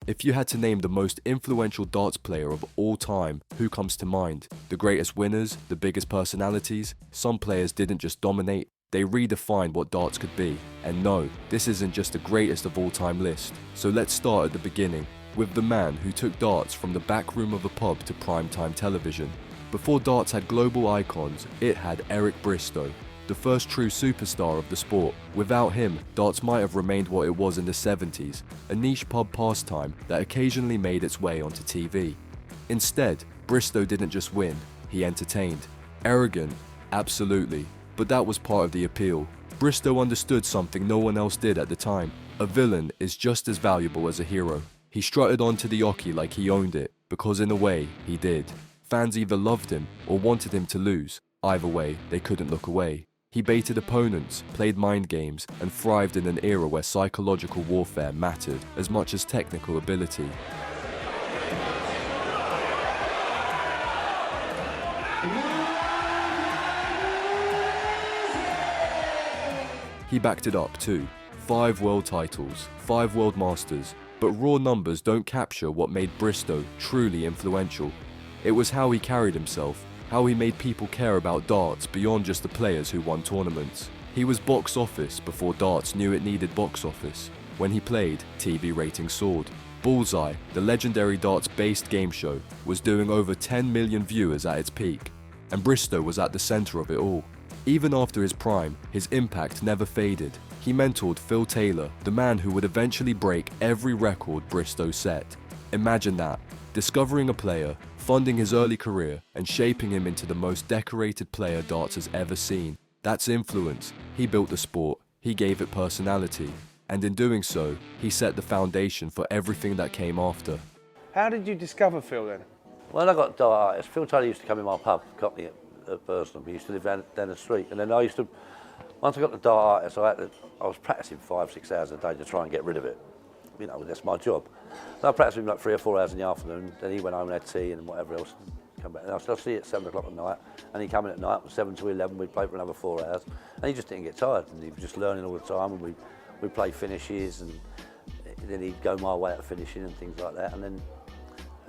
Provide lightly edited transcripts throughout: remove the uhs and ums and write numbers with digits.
If you had to name the most influential darts player of all time, who comes to mind? The greatest winners, the biggest personalities? Some players didn't just dominate, they redefined what darts could be. And no, this isn't just the greatest of all time list. So let's start at the beginning, with the man who took darts from the back room of a pub to primetime television. Before darts had global icons, it had Eric Bristow, the first true superstar of the sport. Without him, darts might have remained what it was in the 70s, a niche pub pastime that occasionally made its way onto TV. Instead, Bristow didn't just win, he entertained. Arrogant? Absolutely, but that was part of the appeal. Bristow understood something no one else did at the time. A villain is just as valuable as a hero. He strutted onto the oche like he owned it, because in a way, he did. Fans either loved him or wanted him to lose. Either way, they couldn't look away. He baited opponents, played mind games, and thrived in an era where psychological warfare mattered as much as technical ability. He backed it up too. 5 world titles, 5 world masters, but raw numbers don't capture what made Bristow truly influential. It was how he carried himself, how he made people care about darts beyond just the players who won tournaments. He was box office before darts knew it needed box office. When he played, TV ratings soared. Bullseye, the legendary darts-based game show, was doing over 10 million viewers at its peak, and Bristow was at the center of it all. Even after his prime, his impact never faded. He mentored Phil Taylor, the man who would eventually break every record Bristow set. Imagine that, discovering a player, funding his early career, and shaping him into the most decorated player darts has ever seen. That's influence. He built the sport, he gave it personality, and in doing so, he set the foundation for everything that came after. How did you discover Phil then? When I got dart artist, Phil Taylor used to come in my pub, Cockney at Burslem. He used to live down the street, and then once I got the dart artist, I was practicing 5-6 hours a day to try and get rid of it. You know, that's my job. So I practiced with him like 3 or 4 hours in the afternoon, then he went home and had tea and whatever else, and come back. And I'll see at 7 o'clock at night, and he'd come in at night from 7 to 11, we'd play for another 4 hours, and he just didn't get tired, and he was just learning all the time, and we'd play finishes, and then he'd go my way at finishing and things like that, and then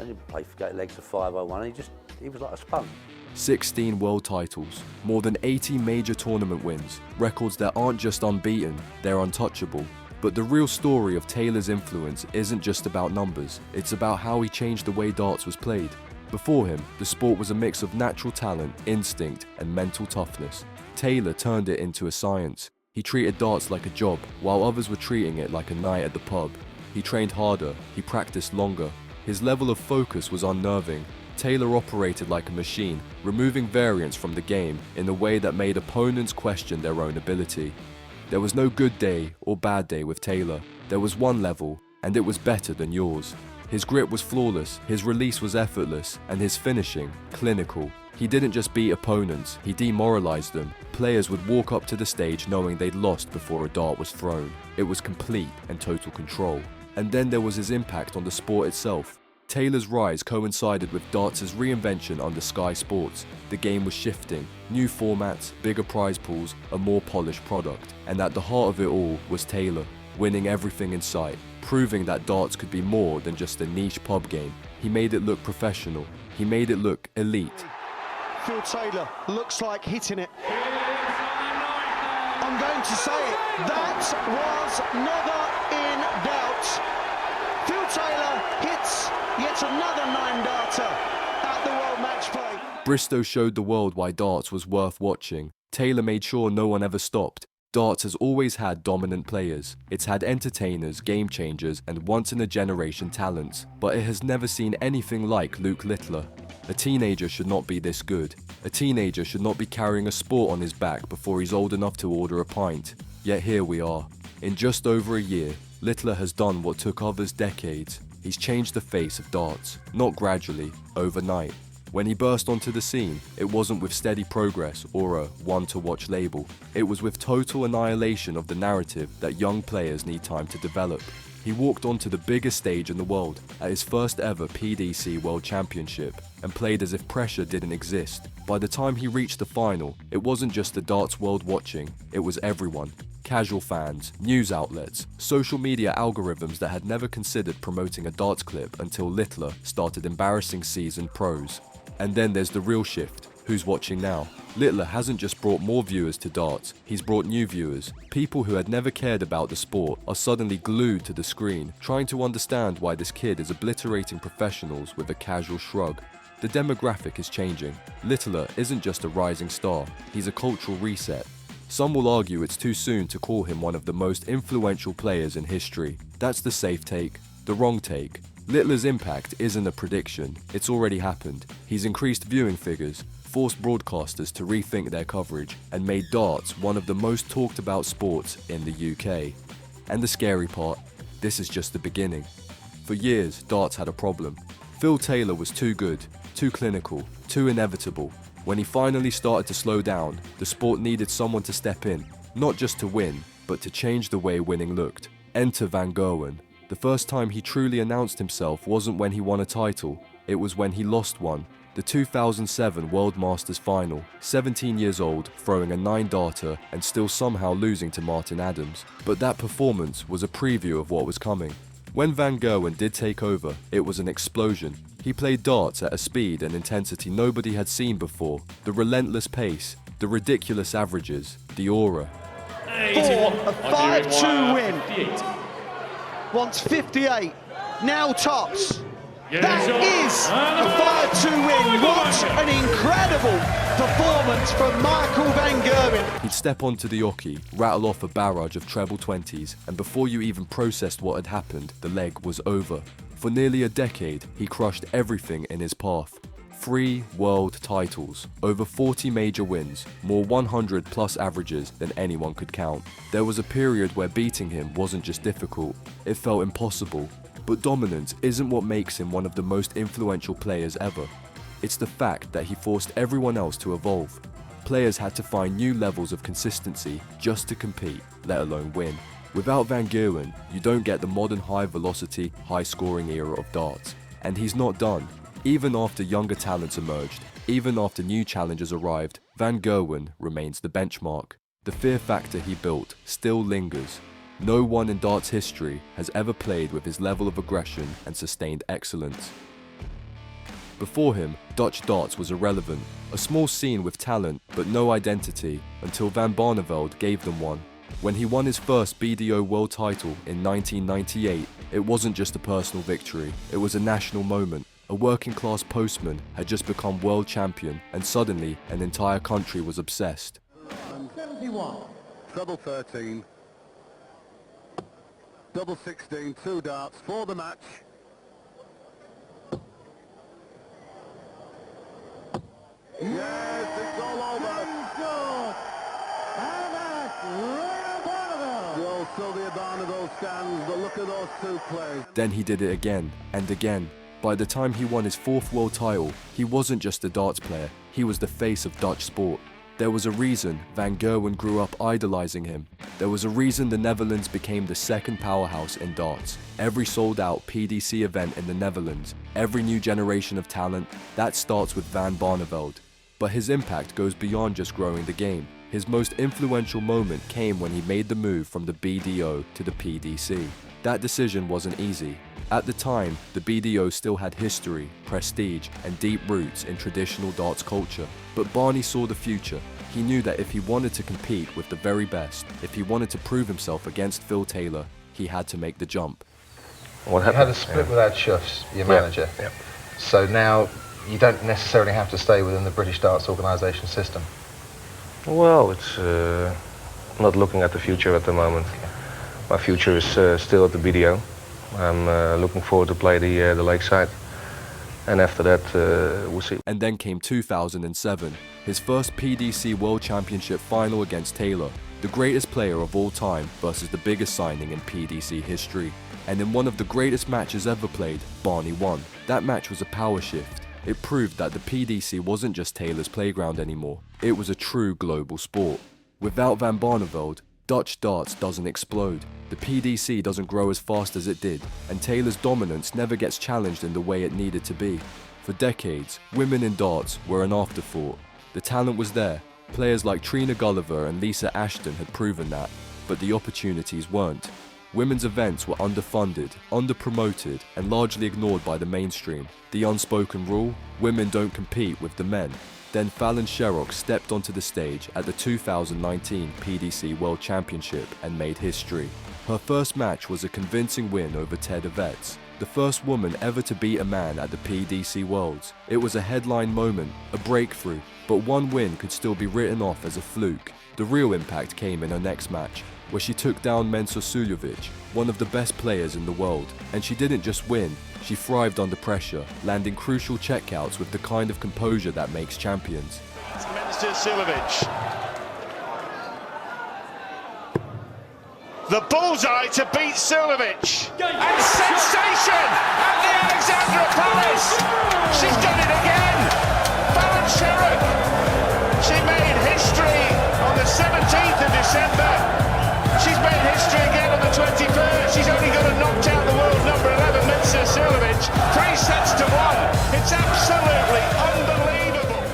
he'd play legs of 501, and he was like a sponge. 16 world titles, more than 80 major tournament wins, records that aren't just unbeaten, they're untouchable. But the real story of Taylor's influence isn't just about numbers, it's about how he changed the way darts was played. Before him, the sport was a mix of natural talent, instinct, and mental toughness. Taylor turned it into a science. He treated darts like a job, while others were treating it like a night at the pub. He trained harder, he practiced longer. His level of focus was unnerving. Taylor operated like a machine, removing variance from the game in a way that made opponents question their own ability. There was no good day or bad day with Taylor. There was one level, and it was better than yours. His grip was flawless, his release was effortless, and his finishing, clinical. He didn't just beat opponents, he demoralized them. Players would walk up to the stage knowing they'd lost before a dart was thrown. It was complete and total control. And then there was his impact on the sport itself. Taylor's rise coincided with darts' reinvention under Sky Sports. The game was shifting, new formats, bigger prize pools, a more polished product. And at the heart of it all was Taylor, winning everything in sight, proving that darts could be more than just a niche pub game. He made it look professional, he made it look elite. Phil Taylor looks like hitting it. I'm going to say it, that was never in doubt. Phil Taylor hits yet another 9-darter at the World Match Play. Bristow showed the world why darts was worth watching. Taylor made sure no one ever stopped. Darts has always had dominant players. It's had entertainers, game changers, and once-in-a-generation talents. But it has never seen anything like Luke Littler. A teenager should not be this good. A teenager should not be carrying a sport on his back before he's old enough to order a pint. Yet here we are. In just over a year, Littler has done what took others decades. He's changed the face of darts, not gradually, overnight. When he burst onto the scene, it wasn't with steady progress or a one-to-watch label. It was with total annihilation of the narrative that young players need time to develop. He walked onto the biggest stage in the world at his first ever PDC World Championship and played as if pressure didn't exist. By the time he reached the final, it wasn't just the darts world watching, it was everyone. Casual fans, news outlets, social media algorithms that had never considered promoting a darts clip until Littler started embarrassing seasoned pros. And then there's the real shift. Who's watching now? Littler hasn't just brought more viewers to darts, he's brought new viewers. People who had never cared about the sport are suddenly glued to the screen, trying to understand why this kid is obliterating professionals with a casual shrug. The demographic is changing. Littler isn't just a rising star, he's a cultural reset. Some will argue it's too soon to call him one of the most influential players in history. That's the safe take. The wrong take. Littler's impact isn't a prediction, it's already happened. He's increased viewing figures, forced broadcasters to rethink their coverage, and made darts one of the most talked about sports in the UK. And the scary part, this is just the beginning. For years, darts had a problem. Phil Taylor was too good, too clinical, too inevitable. When he finally started to slow down, the sport needed someone to step in, not just to win, but to change the way winning looked. Enter Van Gerwen. The first time he truly announced himself wasn't when he won a title, it was when he lost one. The 2007 World Masters Final, 17 years old, throwing a 9-darter and still somehow losing to Martin Adams. But that performance was a preview of what was coming. When Van Gerwen did take over, it was an explosion. He played darts at a speed and intensity nobody had seen before. The relentless pace, the ridiculous averages, the aura. For a 5-2 win. Wants 58. Now tops. That is a 5-2 win. What an incredible performance from Michael Van Gerwen. He'd step onto the oche, rattle off a barrage of treble 20s, and before you even processed what had happened, the leg was over. For nearly a decade, he crushed everything in his path. 3 world titles, over 40 major wins, more 100 plus averages than anyone could count. There was a period where beating him wasn't just difficult, it felt impossible. But dominance isn't what makes him one of the most influential players ever. It's the fact that he forced everyone else to evolve. Players had to find new levels of consistency just to compete, let alone win. Without Van Gerwen, you don't get the modern high-velocity, high-scoring era of darts. And he's not done. Even after younger talents emerged, even after new challengers arrived, Van Gerwen remains the benchmark. The fear factor he built still lingers. No one in darts history has ever played with his level of aggression and sustained excellence. Before him, Dutch darts was irrelevant, a small scene with talent but no identity, until Van Barneveld gave them one. When he won his first BDO world title in 1998, it wasn't just a personal victory, it was a national moment. A working-class postman had just become world champion, and suddenly an entire country was obsessed. 71. Double 13. Double 16, 2 darts for the match. Yes, it's all over. The old Sylvia Barneveld stands, but look at those two play. Then he did it again and again. By the time he won his 4th world title, he wasn't just a darts player, he was the face of Dutch sport. There was a reason Van Gerwen grew up idolizing him. There was a reason the Netherlands became the second powerhouse in darts. Every sold-out PDC event in the Netherlands, every new generation of talent, that starts with Van Barneveld. But his impact goes beyond just growing the game. His most influential moment came when he made the move from the BDO to the PDC. That decision wasn't easy. At the time, the BDO still had history, prestige, and deep roots in traditional darts culture. But Barney saw the future. He knew that if he wanted to compete with the very best, if he wanted to prove himself against Phil Taylor, he had to make the jump. You had a split with Ad Schuss, your manager. Yeah. So now you don't necessarily have to stay within the British Darts Organisation system. Well, it's not looking at the future at the moment. My future is still at the BDO. I'm looking forward to play the Lakeside. And after that, we'll see. And then came 2007, his first PDC World Championship final against Taylor, the greatest player of all time versus the biggest signing in PDC history. And in one of the greatest matches ever played, Barney won. That match was a power shift. It proved that the PDC wasn't just Taylor's playground anymore. It was a true global sport. Without Van Barneveld, Dutch darts doesn't explode. The PDC doesn't grow as fast as it did, and Taylor's dominance never gets challenged in the way it needed to be. For decades, women in darts were an afterthought. The talent was there. Players like Trina Gulliver and Lisa Ashton had proven that. but the opportunities weren't. Women's events were underfunded, underpromoted, and largely ignored by the mainstream. The unspoken rule: women don't compete with the men. Then Fallon Sherrock stepped onto the stage at the 2019 PDC World Championship and made history. Her first match was a convincing win over Ted Evets, the first woman ever to beat a man at the PDC Worlds. It was a headline moment, a breakthrough, but one win could still be written off as a fluke. The real impact came in her next match, where she took down Mensur Suljovic, one of the best players in the world. And she didn't just win, she thrived under pressure, landing crucial checkouts with the kind of composure that makes champions. It's Mensur Suljovic. The bullseye to beat Suljovic. And sensation at the Alexandra Palace. She's done it again. Fallon Sherrock. She made history on the 17th of December. She's made history again on the 23rd. She's only got to knock out the world number 11, Mensur Suljovic, 3-1. It's absolutely unbelievable.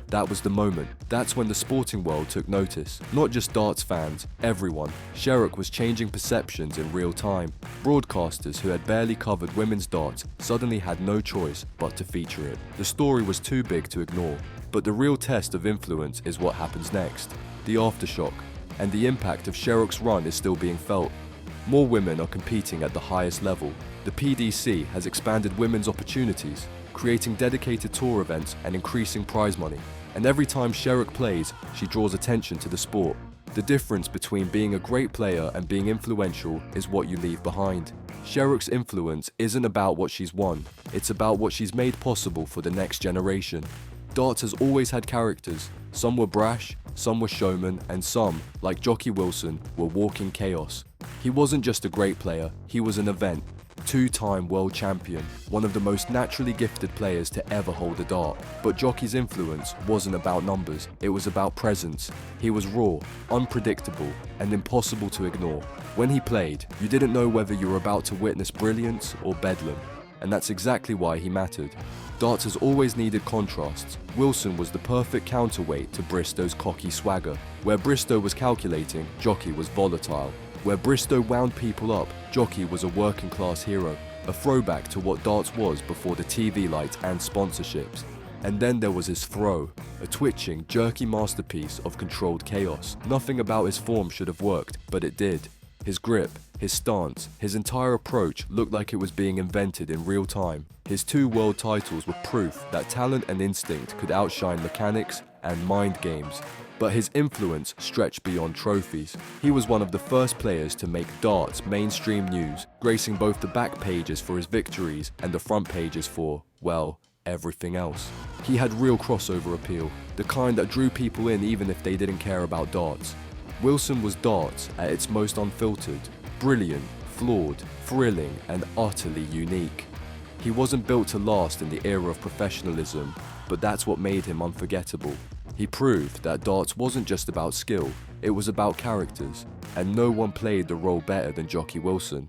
That was the moment. That's when the sporting world took notice. Not just darts fans, everyone. Sherrock was changing perceptions in real time. Broadcasters who had barely covered women's darts suddenly had no choice but to feature it. The story was too big to ignore. But the real test of influence is what happens next. The aftershock. And the impact of Sherrock's run is still being felt. More women are competing at the highest level. The PDC has expanded women's opportunities, creating dedicated tour events and increasing prize money. And every time Sherrock plays, she draws attention to the sport. The difference between being a great player and being influential is what you leave behind. Sherrock's influence isn't about what she's won, it's about what she's made possible for the next generation. Darts has always had characters. Some were brash, some were showmen, and some, like Jockey Wilson, were walking chaos. He wasn't just a great player, he was an event. Two-time world champion, one of the most naturally gifted players to ever hold a dart. But Jockey's influence wasn't about numbers, it was about presence. He was raw, unpredictable, and impossible to ignore. When he played, you didn't know whether you were about to witness brilliance or bedlam. And that's exactly why he mattered. Darts has always needed contrasts. Wilson was the perfect counterweight to Bristow's cocky swagger. Where Bristow was calculating, Jockey was volatile. Where Bristow wound people up, Jockey was a working class hero, a throwback to what darts was before the TV lights and sponsorships. And then there was his throw, a twitching, jerky masterpiece of controlled chaos. Nothing about his form should have worked, but it did. His grip, his stance, his entire approach looked like it was being invented in real time. His 2 world titles were proof that talent and instinct could outshine mechanics and mind games. But his influence stretched beyond trophies. He was one of the first players to make darts mainstream news, gracing both the back pages for his victories and the front pages for, well, everything else. He had real crossover appeal, the kind that drew people in even if they didn't care about darts. Wilson was darts at its most unfiltered, brilliant, flawed, thrilling, and utterly unique. He wasn't built to last in the era of professionalism, but that's what made him unforgettable. He proved that darts wasn't just about skill, it was about characters, and no one played the role better than Jockey Wilson.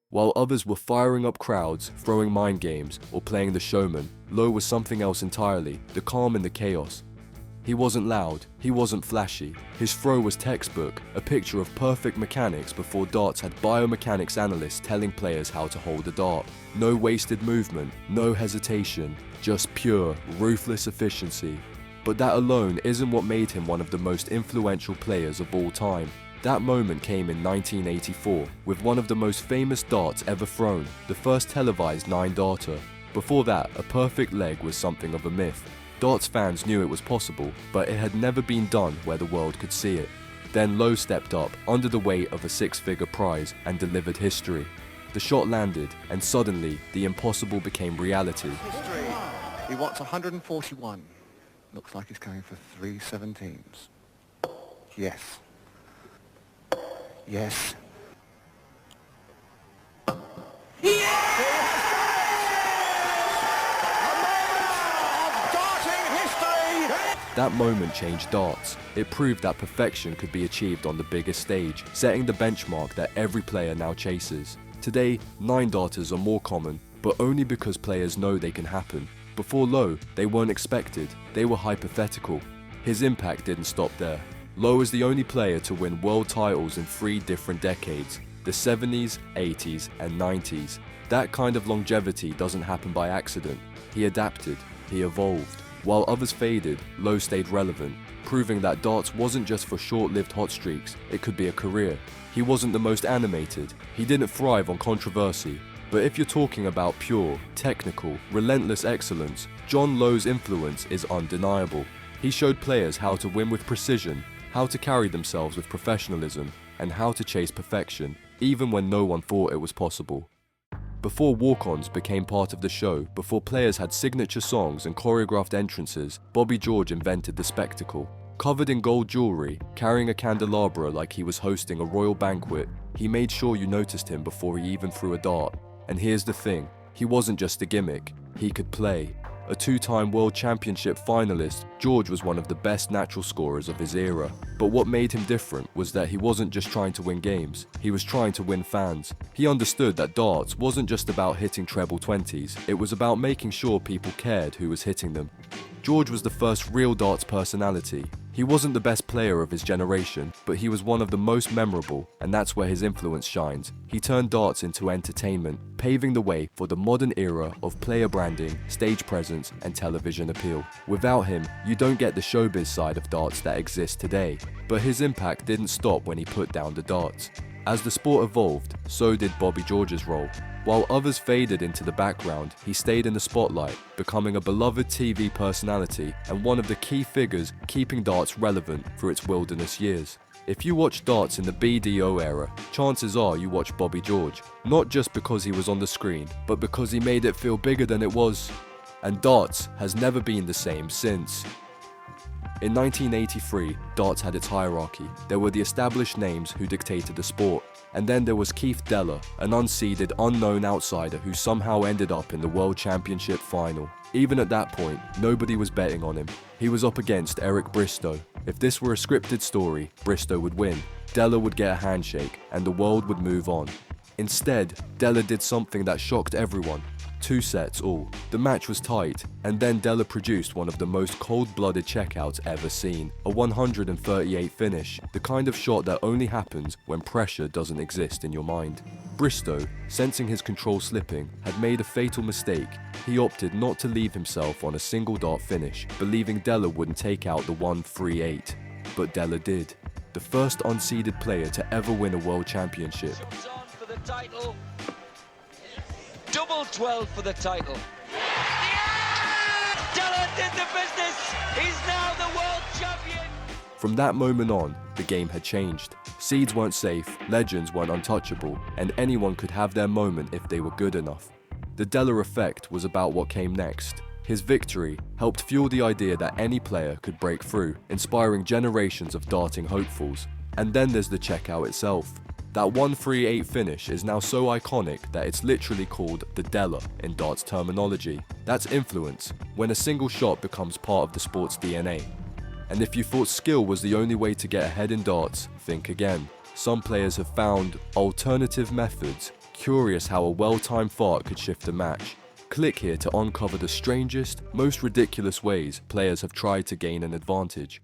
While others were firing up crowds, throwing mind games, or playing the showman, Lowe was something else entirely, the calm in the chaos. He wasn't loud, he wasn't flashy. His throw was textbook, a picture of perfect mechanics before darts had biomechanics analysts telling players how to hold a dart. No wasted movement, no hesitation, just pure, ruthless efficiency. But that alone isn't what made him one of the most influential players of all time. That moment came in 1984, with one of the most famous darts ever thrown, the first televised 9-darter. Before that, a perfect leg was something of a myth. Darts fans knew it was possible, but it had never been done where the world could see it. Then Lowe stepped up, under the weight of a 6-figure prize, and delivered history. The shot landed, and suddenly, the impossible became reality. History. He wants 141. Looks like he's going for 317s. Yes. Yes. That moment changed darts. It proved that perfection could be achieved on the biggest stage, setting the benchmark that every player now chases. Today, 9-darters are more common, but only because players know they can happen. Before Lowe, they weren't expected, they were hypothetical. His impact didn't stop there. Lowe is the only player to win world titles in 3 different decades, the 70s, 80s, and 90s. That kind of longevity doesn't happen by accident. He adapted, he evolved. While others faded, Lowe stayed relevant, proving that darts wasn't just for short-lived hot streaks, it could be a career. He wasn't the most animated, he didn't thrive on controversy, but if you're talking about pure, technical, relentless excellence, John Lowe's influence is undeniable. He showed players how to win with precision, how to carry themselves with professionalism, and how to chase perfection, even when no one thought it was possible. Before walk-ons became part of the show, before players had signature songs and choreographed entrances, Bobby George invented the spectacle. Covered in gold jewelry, carrying a candelabra like he was hosting a royal banquet, he made sure you noticed him before he even threw a dart. And here's the thing, he wasn't just a gimmick, he could play. A 2-time World Championship finalist, George was one of the best natural scorers of his era. But what made him different was that he wasn't just trying to win games, he was trying to win fans. He understood that darts wasn't just about hitting treble 20s, it was about making sure people cared who was hitting them. George was the first real darts personality. He wasn't the best player of his generation, but he was one of the most memorable, and that's where his influence shines. He turned darts into entertainment, paving the way for the modern era of player branding, stage presence, and television appeal. Without him, you don't get the showbiz side of darts that exists today. But his impact didn't stop when he put down the darts. As the sport evolved, so did Bobby George's role. While others faded into the background, he stayed in the spotlight, becoming a beloved TV personality and one of the key figures keeping darts relevant through its wilderness years. If you watch darts in the BDO era, chances are you watch Bobby George, not just because he was on the screen, but because he made it feel bigger than it was. And darts has never been the same since. In 1983, darts had its hierarchy. There were the established names who dictated the sport. And then there was Keith Deller, an unseeded, unknown outsider who somehow ended up in the World Championship final. Even at that point, nobody was betting on him. He was up against Eric Bristow. If this were a scripted story, Bristow would win. Deller would get a handshake, and the world would move on. Instead, Deller did something that shocked everyone. 2 sets all. The match was tight, and then Deller produced one of the most cold-blooded checkouts ever seen. A 138 finish, the kind of shot that only happens when pressure doesn't exist in your mind. Bristow, sensing his control slipping, had made a fatal mistake. He opted not to leave himself on a single dart finish, believing Deller wouldn't take out the 138. But Deller did. The first unseeded player to ever win a world championship. For the title. Double 12 for the title. Yeah! Deller did the business. He's now the world champion. From that moment on, the game had changed. Seeds weren't safe, legends weren't untouchable, and anyone could have their moment if they were good enough. The Deller effect was about what came next. His victory helped fuel the idea that any player could break through, inspiring generations of darting hopefuls. And then there's the checkout itself. That 138 finish is now so iconic that it's literally called the Deller in darts terminology. That's influence, when a single shot becomes part of the sport's DNA. And if you thought skill was the only way to get ahead in darts, think again. Some players have found alternative methods, curious how a well-timed fart could shift a match. Click here to uncover the strangest, most ridiculous ways players have tried to gain an advantage.